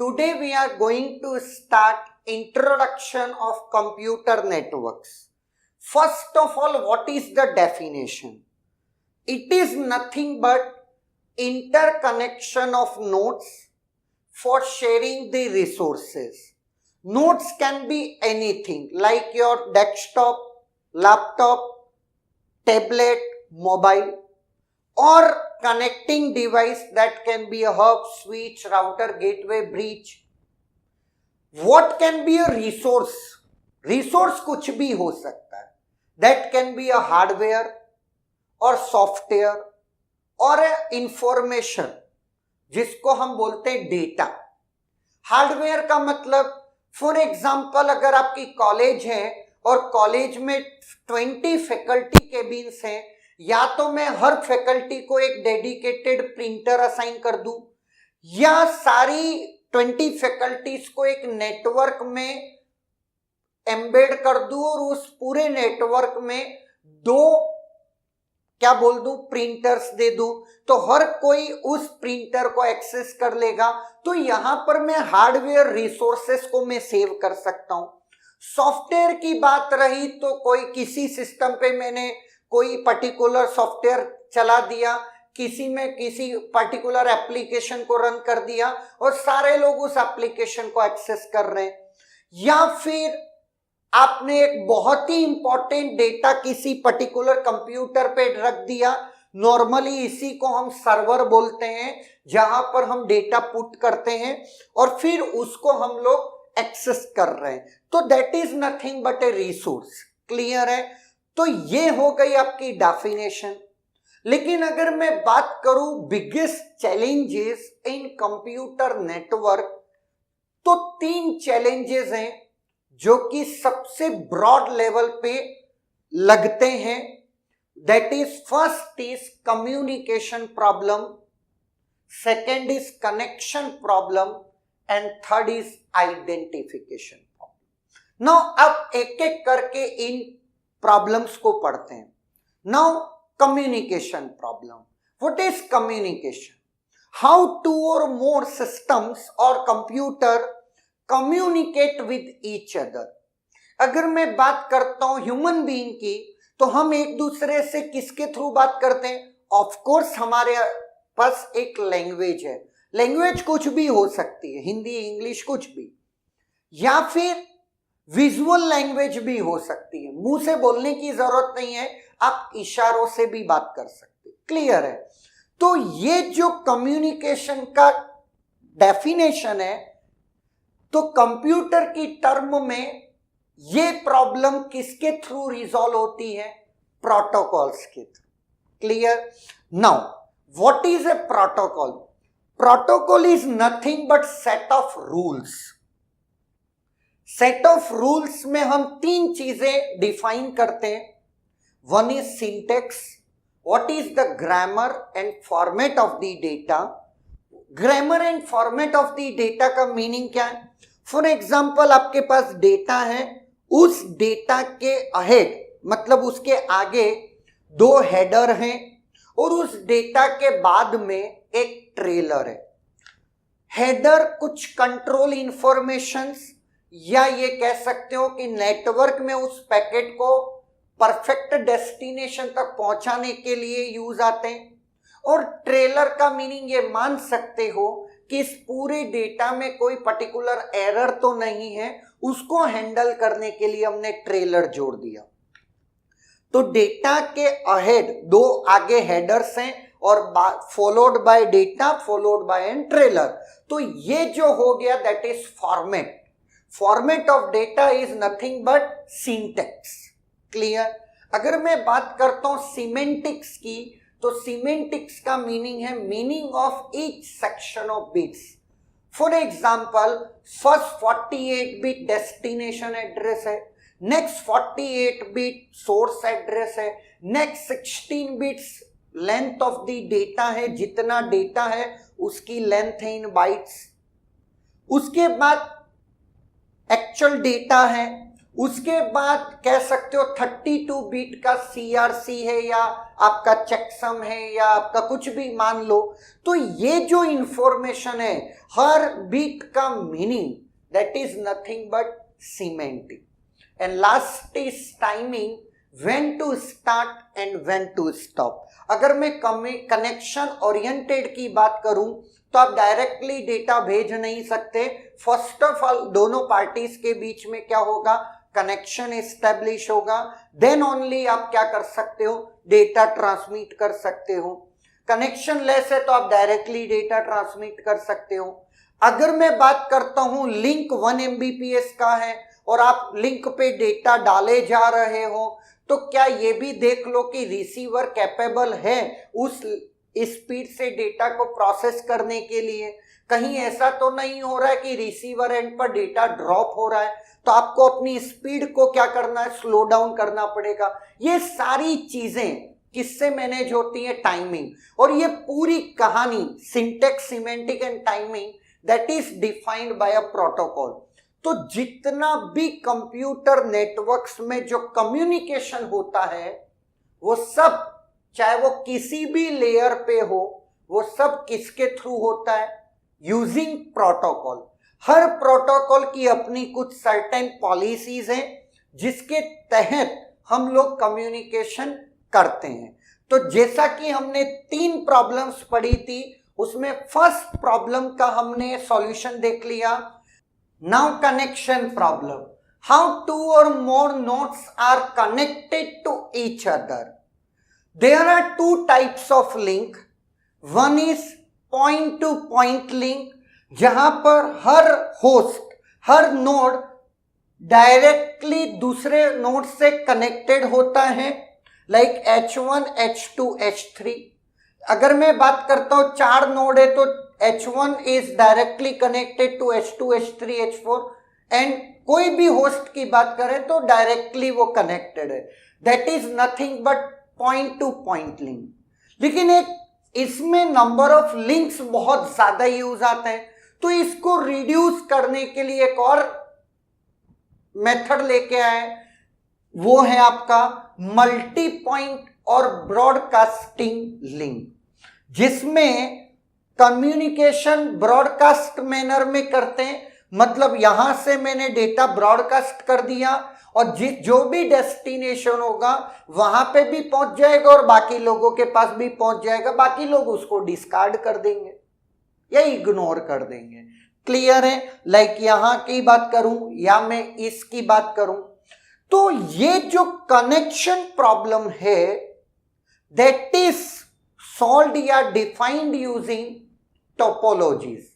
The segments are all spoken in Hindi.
Today we are going to start introduction of computer networks. First of all, what is the definition? It is nothing but interconnection of nodes for sharing the resources. Nodes can be anything like your desktop, laptop, tablet, mobile, or connecting device that can be a hub, switch, router, gateway, bridge. What can be a resource? Resource कुछ भी हो सकता है. That can be a hardware or software or a information जिसको हम बोलते हैं डेटा. हार्डवेयर का मतलब फॉर एग्जाम्पल अगर आपकी कॉलेज है और कॉलेज में 20 फैकल्टी केबिन्स हैं, या तो मैं हर फैकल्टी को एक डेडिकेटेड प्रिंटर असाइन कर दूं या सारी 20 फैकल्टीज को एक नेटवर्क में एम्बेड कर दूं और उस पूरे नेटवर्क में दो क्या बोल दूं प्रिंटर्स दे दूं तो हर कोई उस प्रिंटर को एक्सेस कर लेगा. तो यहां पर मैं हार्डवेयर रिसोर्सेस को मैं सेव कर सकता हूं. सॉफ्टवेयर की बात रही तो कोई किसी सिस्टम पे मैंने कोई पर्टिकुलर सॉफ्टवेयर चला दिया, किसी में किसी पर्टिकुलर एप्लीकेशन को रन कर दिया और सारे लोग उस एप्लीकेशन को एक्सेस कर रहे हैं. या फिर आपने एक बहुत ही इंपॉर्टेंट डेटा किसी पर्टिकुलर कंप्यूटर पे रख दिया. नॉर्मली इसी को हम सर्वर बोलते हैं, जहां पर हम डेटा पुट करते हैं और फिर उसको हम लोग एक्सेस कर रहे हैं. तो that is nothing but A resource. Clear है? तो ये हो गई आपकी डेफिनेशन. लेकिन अगर मैं बात करूं biggest challenges in computer network, तो 3 चैलेंजेस हैं जो कि सबसे ब्रॉड लेवल पे लगते हैं. That is first is communication problem, second is connection problem and third is identification problem. Now अब एक एक करके इन प्रॉब्लम्स को पढ़ते हैं. Now communication problem. What is communication? How two or more systems और computer communicate with each other. अगर मैं बात करता हूं ह्यूमन बीइंग की, तो हम एक दूसरे से किसके थ्रू बात करते हैं? ऑफ कोर्स हमारे पास एक लैंग्वेज है. लैंग्वेज कुछ भी हो सकती है, हिंदी, इंग्लिश, कुछ भी, या फिर विजुअल लैंग्वेज भी हो सकती है. मुंह से बोलने की जरूरत नहीं है, आप इशारों से भी बात कर सकते. क्लियर है? तो ये जो कम्युनिकेशन का डेफिनेशन है, तो कंप्यूटर की टर्म में ये प्रॉब्लम किसके थ्रू रिजॉल्व होती है? प्रोटोकॉल्स के through. Clear? Now what is a protocol? Protocol is nothing but set of rules. Set of rules में हम 3 चीजें डिफाइन करते हैं. One is syntax, what is the grammar and format of the data. Grammar and format of the data का मीनिंग क्या है? फॉर एग्जाम्पल आपके पास डेटा है, उस डेटा के अहेड मतलब उसके आगे 2 हेडर हैं और उस डेटा के बाद में एक ट्रेलर है. हेडर कुछ कंट्रोल इंफॉर्मेशंस या ये कह सकते हो कि नेटवर्क में उस पैकेट को परफेक्ट डेस्टिनेशन तक पहुंचाने के लिए यूज आते हैं. और ट्रेलर का मीनिंग ये मान सकते हो कि इस पूरे डेटा में कोई पर्टिकुलर एरर तो नहीं है, उसको हैंडल करने के लिए हमने ट्रेलर जोड़ दिया. तो डेटा के अहेड 2 आगे हेडर्स हैं और followed by data followed by an trailer. तो ये जो हो गया that is format. Format of data is nothing but syntax. Clear? अगर मैं बात करता हूं सिमेंटिक्स की, तो सिमेंटिक्स का मीनिंग है meaning of each section of bits. For example first 48 bit destination address है, नेक्स्ट 48 बिट सोर्स एड्रेस है, next 16 bits length of the data है, जितना डेटा है उसकी लेंथ है इन बाइट्स. उसके बाद एक्चुअल डेटा है उसके बाद कह सकते हो 32 बीट का CRC है या आपका चेकसम है या आपका कुछ भी मान लो। तो ये जो इंफॉर्मेशन है, हर बीट का meaning, that is nothing but semantic. And last is timing, when to start and when to stop. अगर मैं कनेक्शन ओरिएंटेड की बात करूं तो आप डायरेक्टली डेटा भेज नहीं सकते। फर्स्ट ऑफ ऑल दोनों पार्टीज के बीच में क्या होगा, कनेक्शन एस्टेब्लिश होगा, देन ओनली आप क्या कर सकते हो, डेटा ट्रांसमिट कर सकते हो। कनेक्शन लेस है तो आप डायरेक्टली डेटा ट्रांसमिट कर सकते हो। अगर मैं बात करता हूं लिंक 1 Mbps का है और आप लिंक पे डेटा डाले जा रहे हो, तो क्या ये भी देख लो कि रिसीवर कैपेबल है उस स्पीड से डेटा को प्रोसेस करने के लिए। कहीं ऐसा तो नहीं हो रहा है कि रिसीवर एंड पर डेटा ड्रॉप हो रहा है, तो आपको अपनी स्पीड को क्या करना है, स्लो डाउन करना पड़ेगा। ये सारी चीजें किससे मैनेज होती है, टाइमिंग। और ये पूरी कहानी syntax, semantic and timing, that is defined by a protocol. तो जितना भी कंप्यूटर नेटवर्क्स में जो कम्युनिकेशन होता है, वो सब चाहे वो किसी भी लेयर पे हो, वो सब किसके थ्रू होता है, यूजिंग प्रोटोकॉल। हर प्रोटोकॉल की अपनी कुछ सर्टेन पॉलिसीज हैं जिसके तहत हम लोग कम्युनिकेशन करते हैं। तो जैसा कि हमने 3 प्रॉब्लम्स पढ़ी थी, उसमें फर्स्ट प्रॉब्लम का हमने सॉल्यूशन देख लिया। Now connection problem, how 2 or more nodes are connected to each other. There are 2 types of link. One is point to point link, जहां पर हर होस्ट, हर नोड डायरेक्टली दूसरे नोड से कनेक्टेड होता है, लाइक H1, H2, H3। अगर मैं बात करता हूं 4 नोड है तो H1 is directly connected to H2, H3, H4 and कोई भी होस्ट की बात करें तो डायरेक्टली वो कनेक्टेड है। That is nothing but point two point link. लेकिन एक इसमें नंबर ऑफ लिंक्स बहुत ज्यादा यूज आते हैं, तो इसको रिड्यूस करने के लिए एक और मेथड लेके आए, वो है आपका मल्टी पॉइंट और ब्रॉडकास्टिंग लिंक, जिसमें कम्युनिकेशन ब्रॉडकास्ट मैनर में करते हैं। मतलब यहां से मैंने डेटा ब्रॉडकास्ट कर दिया और जो भी डेस्टिनेशन होगा वहां पे भी पहुंच जाएगा और बाकी लोगों के पास भी पहुंच जाएगा। बाकी लोग उसको डिस्कार्ड कर देंगे या इग्नोर कर देंगे। क्लियर है? लाइक यहां की बात करूं या मैं इसकी बात करूं, तो ये जो कनेक्शन प्रॉब्लम है, दैट इज सॉल्व्ड या defined using topologies.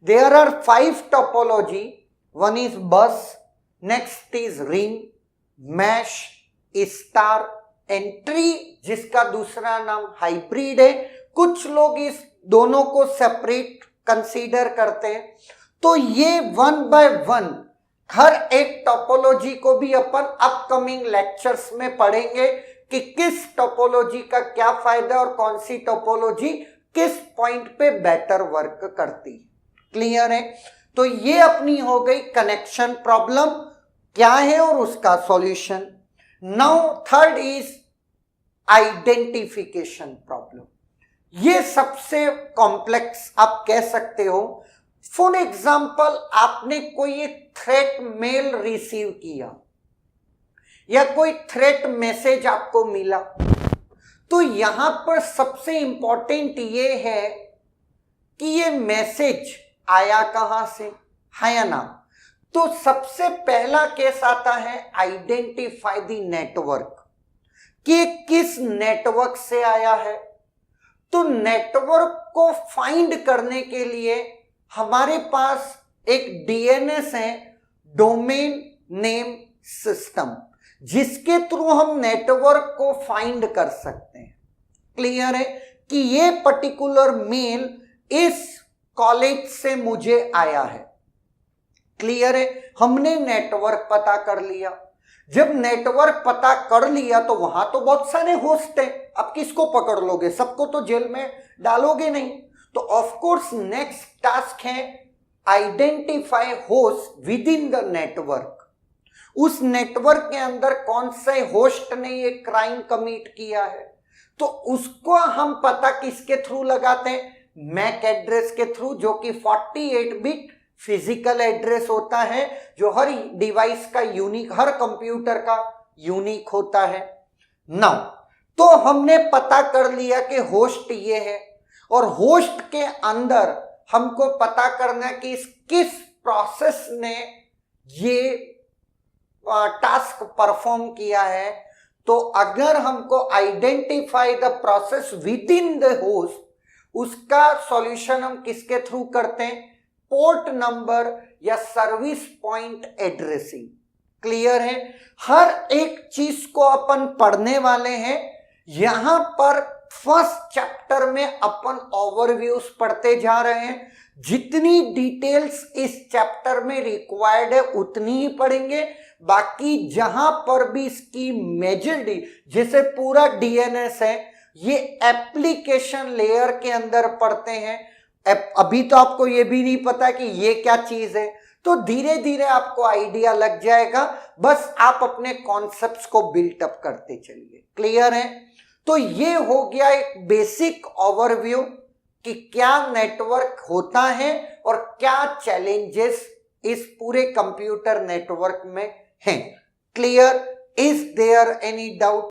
There are 5 topology. One is bus, next is ring, mesh, star and tree, जिसका दूसरा नाम हाइब्रिड है। कुछ लोग इस दोनों को सेपरेट कंसीडर करते हैं। तो ये 1 by 1 हर एक टोपोलॉजी को भी अपन अपकमिंग लेक्चर्स में पढ़ेंगे कि किस टोपोलॉजी का क्या फायदा और कौन सी टोपोलॉजी किस पॉइंट पे बेटर वर्क करती। क्लियर है? तो ये अपनी हो गई कनेक्शन प्रॉब्लम क्या है और उसका solution. Now third is identification problem. ये सबसे कॉम्प्लेक्स आप कह सकते हो। फॉर एग्जाम्पल, आपने कोई एक थ्रेट मेल रिसीव किया या कोई थ्रेट मैसेज आपको मिला, तो यहां पर सबसे इंपॉर्टेंट ये है कि ये मैसेज आया कहां से, है या ना। तो सबसे पहला केस आता है आइडेंटिफाई द नेटवर्क, कि किस नेटवर्क से आया है। तो नेटवर्क को फाइंड करने के लिए हमारे पास एक डीएनएस है, डोमेन नेम सिस्टम, जिसके थ्रू हम नेटवर्क को फाइंड कर सकते हैं। क्लियर है कि ये पर्टिकुलर मेल इस कॉलेज से मुझे आया है। क्लियर है? हमने नेटवर्क पता कर लिया। जब नेटवर्क पता कर लिया तो वहां तो बहुत सारे होस्ट हैं, अब किसको पकड़ लोगे, सबको तो जेल में डालोगे नहीं। तो ऑफ कोर्स नेक्स्ट टास्क है identify host with in the network. उस नेटवर्क के अंदर कौन से होस्ट ने ये क्राइम कमिट किया है, तो उसको हम पता किसके थ्रू लगाते हैं, मैक एड्रेस के थ्रू, जो कि 48 बिट फिजिकल एड्रेस होता है, जो हर डिवाइस का यूनिक, हर कंप्यूटर का यूनिक होता है। नाउ तो हमने पता कर लिया कि होस्ट ये है, और होस्ट के अंदर हमको पता करना है कि किस प्रोसेस ने ये टास्क परफॉर्म किया है। तो अगर हमको identify the process with in the host, उसका सॉल्यूशन हम किसके थ्रू करते हैं, पोर्ट नंबर या सर्विस पॉइंट एड्रेसिंग। क्लियर है, हर एक चीज को अपन पढ़ने वाले हैं। यहां पर फर्स्ट चैप्टर में अपन ओवरव्यूज पढ़ते जा रहे हैं, जितनी डिटेल्स इस चैप्टर में रिक्वायर्ड है उतनी ही पढ़ेंगे। बाकी जहां पर भी इसकी मेजर जैसे पूरा डीएनएस है, ये एप्लीकेशन लेयर के अंदर पढ़ते हैं। अभी तो आपको ये भी नहीं पता कि ये क्या चीज है, तो धीरे धीरे आपको आइडिया लग जाएगा, बस आप अपने कॉन्सेप्ट्स को बिल्टअप करते चलिए। क्लियर है, तो ये हो गया एक बेसिक ओवरव्यू कि क्या नेटवर्क होता है और क्या चैलेंजेस इस पूरे कंप्यूटर नेटवर्क में हैं। Clear, is there any doubt?